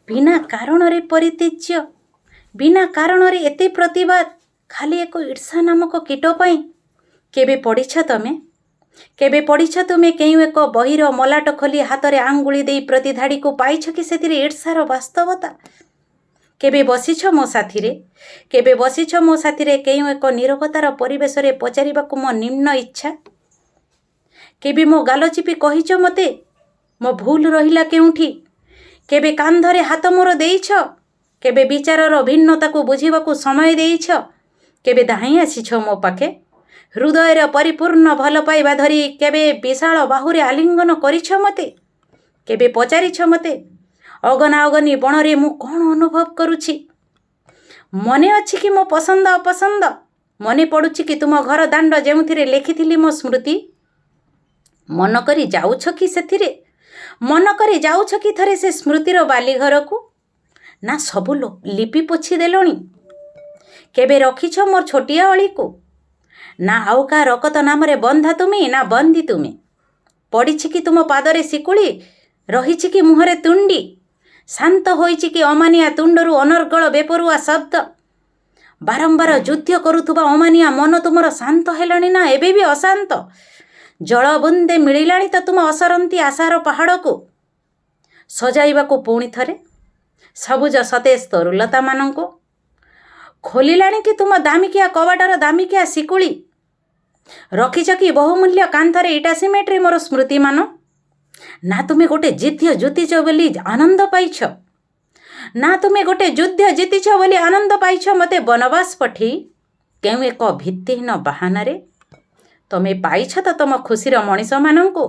ବିନା କାରଣରେ ପରିତ୍ୟଜ୍ୟ, ବିନା କାରଣରେ ଏତେ ପ୍ରତିବାଦ, ଖାଲି ଏକ ଈର୍ଷା ନାମକ କୀଟ ପାଇଁ। କେବେ ପଢ଼ିଛ ତମେ? କେବେ ପଢ଼ିଛ ତୁମେ କେଉଁ ଏକ ବହିର ମଲାଟ ଖୋଲି ହାତରେ ଆଙ୍ଗୁଳି ଦେଇ ପ୍ରତି ଧାଡ଼ିକୁ ପାଇଛ କି ସେଥିରେ ଈର୍ଷାର ବାସ୍ତବତା? କେବେ ବସିଛ ମୋ ସାଥିରେ? କେବେ ବସିଛ ମୋ ସାଥିରେ କେଉଁ ଏକ ନୀରବତାର ପରିବେଶରେ ପଚାରିବାକୁ ମୋ ନିମ୍ନ ଇଚ୍ଛା? କେବେ ମୋ ଗାଲ ଚିପି କହିଛ ମୋତେ ମୋ ଭୁଲ ରହିଲା କେଉଁଠି? କେବେ କାନ୍ଧରେ ହାତ ମୋର ଦେଇଛ? କେବେ ବିଚାରର ଭିନ୍ନତାକୁ ବୁଝିବାକୁ ସମୟ ଦେଇଛ? କେବେ ଧାଇଁ ଆସିଛ ମୋ ପାଖେ? ହୃଦୟର ପରିପୂର୍ଣ୍ଣ ଭଲ ପାଇବା ଧରି କେବେ ବିଶାଳ ବାହୁରେ ଆଲିଙ୍ଗନ କରିଛ ମୋତେ? କେବେ ପଚାରିଛ ମୋତେ ଅଗନା ଅଗନି ବଣରେ ମୁଁ କ'ଣ ଅନୁଭବ କରୁଛି? ମନେ ଅଛି କି ମୋ ପସନ୍ଦ ଅପସନ୍ଦ? ମନେ ପଡ଼ୁଛି କି ତୁମ ଘର ଦାଣ୍ଡ ଯେଉଁଥିରେ ଲେଖିଥିଲି ମୋ ସ୍ମୃତି? ମନ କରି ଯାଉଛ କି ସେଥିରେ? ମନ କରି ଯାଉଛ କି ଥରେ ସେ ସ୍ମୃତିର ବାଲିଘରକୁ? ନା ସବୁ ଲିପି ପୋଛି ଦେଲଣି? କେବେ ରଖିଛ ମୋର ଛୋଟିଆ ଅଳିକୁ? ନା ଆଉ କାହା ରକତ ନାମରେ ବନ୍ଧା ତୁମେ ନା ବନ୍ଦୀ ତୁମେ? ପଡ଼ିଛି କି ତୁମ ପାଦରେ ଶିକୁଳି? ରହିଛି କି ମୁହଁରେ ତୁଣ୍ଡି? ଶାନ୍ତ ହୋଇଛି କି ଅମାନିଆ ତୁଣ୍ଡରୁ ଅନର୍ଗଳ ବେପରୁଆ ଶବ୍ଦ? ବାରମ୍ବାର ଯୁଦ୍ଧ କରୁଥିବା ଅମାନିଆ ମନ ତୁମର ଶାନ୍ତ ହେଲାଣି ନା ଏବେ ବି ଅଶାନ୍ତ? ଜଳ ବୁନ୍ଦେ ମିଳିଲାଣି ତ ତୁମ ଅସରନ୍ତି ଆଶାର ପାହାଡ଼କୁ ସଜାଇବାକୁ ପୁଣି ଥରେ ସବୁଜ ସତେଜ ତରୁଲତାମାନଙ୍କୁ? ଖୋଲିଲାଣି କି ତୁମ ଦାମିକିଆ କବାଟର ଦାମିକିଆ ଶିକୁଳି? ରଖିଛ କି ବହୁମୂଲ୍ୟ କାନ୍ଥରେ ଇଟା ସିମେଣ୍ଟରେ ମୋର ସ୍ମୃତିମାନ? ନା ତୁମେ ଗୋଟେ ଯୁଦ୍ଧ ଜିତିଛ ବୋଲି ଆନନ୍ଦ ପାଇଛ? ନା ତୁମେ ଗୋଟେ ଯୁଦ୍ଧ ଜିତିଛ ବୋଲି ଆନନ୍ଦ ପାଇଛ ମୋତେ ବନବାସ ପଠେଇ କେଉଁ ଏକ ଭିତ୍ତିହୀନ ବାହାନାରେ? ତମେ ପାଇଛ ତ ତମ ଖୁସିର ମଣିଷମାନଙ୍କୁ?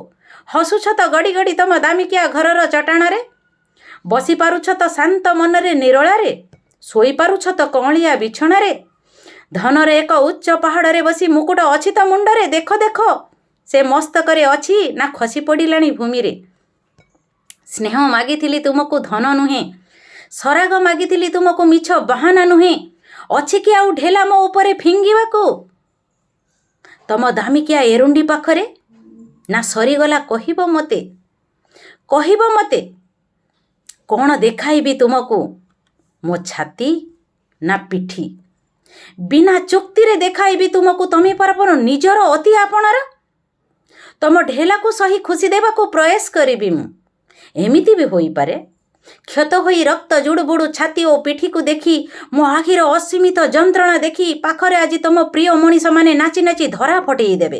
ହସୁଛ ତ ଗଡ଼ି ଗଡ଼ି ତମ ଦାମିକିଆ ଘରର ଚଟାଣରେ? ବସିପାରୁଛ ତ ଶାନ୍ତ ମନରେ ନିରୋଳାରେ? ଶୋଇପାରୁଛ ତ କଅଁଳିଆ ବିଛଣାରେ? ଧନର ଏକ ଉଚ୍ଚ ପାହାଡ଼ରେ ବସି ମୁକୁଟ ଅଛି ତ ମୁଣ୍ଡରେ? ଦେଖ ଦେଖ ସେ ମସ୍ତକରେ ଅଛି ନା ଖସି ପଡ଼ିଲାଣି ଭୂମିରେ? ସ୍ନେହ ମାଗିଥିଲି ତୁମକୁ ଧନ ନୁହେଁ, ସରାଗ ମାଗିଥିଲି ତୁମକୁ ମିଛ ବାହାନା ନୁହେଁ। ଅଛି କି ଆଉ ଢେଲା ମୋ ଉପରେ ଫିଙ୍ଗିବାକୁ ତମ ଦାମିକିଆ ଏରୁଣ୍ଡି ପାଖରେ? ନା ସରିଗଲା କହିବ ମୋତେ? କହିବ ମୋତେ କ'ଣ ଦେଖାଇବି ତୁମକୁ? ମୋ ଛାତି ନା ପିଠି? ବିନା ଚୁକ୍ତିରେ ଦେଖାଇବି ତୁମକୁ ତମେ ପାର୍ବଣ ନିଜର ଅତି ଆପଣାର? ତମ ଢେଲାକୁ ସହି ଖୁସି ଦେବାକୁ ପ୍ରୟାସ କରିବି ମୁଁ। ଏମିତି ବି ହୋଇପାରେ କ୍ଷତ ହୋଇ ରକ୍ତ ଜୁଡ଼ୁବୁଡ଼ୁ ଛାତି ଓ ପିଠିକୁ ଦେଖି ମୋ ଆଖିର ଅସୀମିତ ଯନ୍ତ୍ରଣା ଦେଖି ପାଖରେ ଆଜି ତମ ପ୍ରିୟ ମଣିଷମାନେ ନାଚି ନାଚି ଧରା ଫଟେଇ ଦେବେ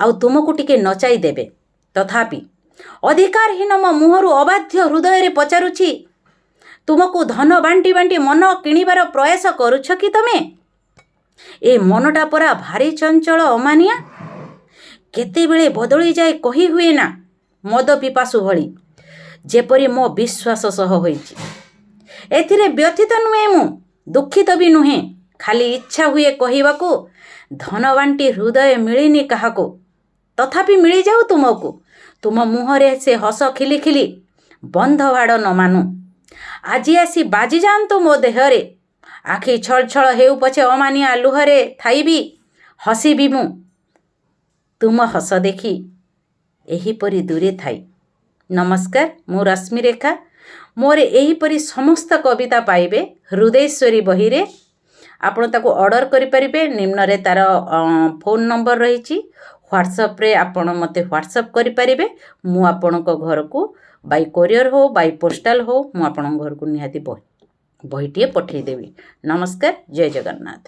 ଆଉ ତୁମକୁ ଟିକେ ନଚାଇ ଦେବେ। ତଥାପି ଅଧିକାରହୀନ ମୋ ମୁହଁରୁ ଅବାଧ୍ୟ ହୃଦୟରେ ପଚାରୁଛି ତୁମକୁ ଧନ ବାଣ୍ଟି ବାଣ୍ଟି ମନ କିଣିବାର ପ୍ରୟାସ କରୁଛ କି ତମେ? ଏ ମନଟା ପରା ଭାରି ଚଞ୍ଚଳ ଅମାନିଆ। କେତେବେଳେ ବଦଳିଯାଏ କହି ହୁଏ ନା। ମଦ ପିପାସୁ ଭଳି ଯେପରି ମୋ ବିଶ୍ୱାସ ସହ ହୋଇଛି। ଏଥିରେ ବ୍ୟଥିତ ନୁହେଁ ମୁଁ, ଦୁଃଖିତ ବି ନୁହେଁ। ଖାଲି ଇଚ୍ଛା ହୁଏ କହିବାକୁ ଧନ ବାଣ୍ଟି ହୃଦୟ ମିଳିନି କାହାକୁ। ତଥାପି ମିଳିଯାଉ ତୁମକୁ। ତୁମ ମୁହଁରେ ସେ ହସ ଖିଲି ଖିଲି ବନ୍ଧ ବାଡ଼ ନ ମାନୁ। ଆଜି ଆସି ବାଜିଯାଆନ୍ତୁ ମୋ ଦେହରେ। ଆଖି ଛଳ ଛଳ ହେଉ ପଛେ ଅମାନିଆ ଲୁହରେ ଥାଇବି ହସିବି ମୁଁ ତୁମ ହସ ଦେଖି ଏହିପରି ଦୂରେ ଥାଇ। ନମସ୍କାର, ମୁଁ ରଶ୍ମିରେଖା। ମୋର ଏହିପରି ସମସ୍ତ କବିତା ପାଇବେ ହୃଦୟେଶ୍ୱରୀ ବହିରେ। ଆପଣ ତାକୁ ଅର୍ଡ଼ର କରିପାରିବେ। ନିମ୍ନରେ ତା'ର ଫୋନ୍ ନମ୍ବର ରହିଛି। ହ୍ୱାଟ୍ସଆପ୍ରେ ଆପଣ ମୋତେ ହ୍ୱାଟ୍ସଆପ୍ କରିପାରିବେ। ମୁଁ ଆପଣଙ୍କ ଘରକୁ ବାଇ କୋରିଅର୍ ହେଉ ବାଇ ପୋଷ୍ଟାଲ୍ ହେଉ ମୁଁ ଆପଣଙ୍କ ଘରକୁ ନିହାତି ବହିଟିଏ ପଠାଇଦେବି। ନମସ୍କାର, ଜୟ ଜଗନ୍ନାଥ।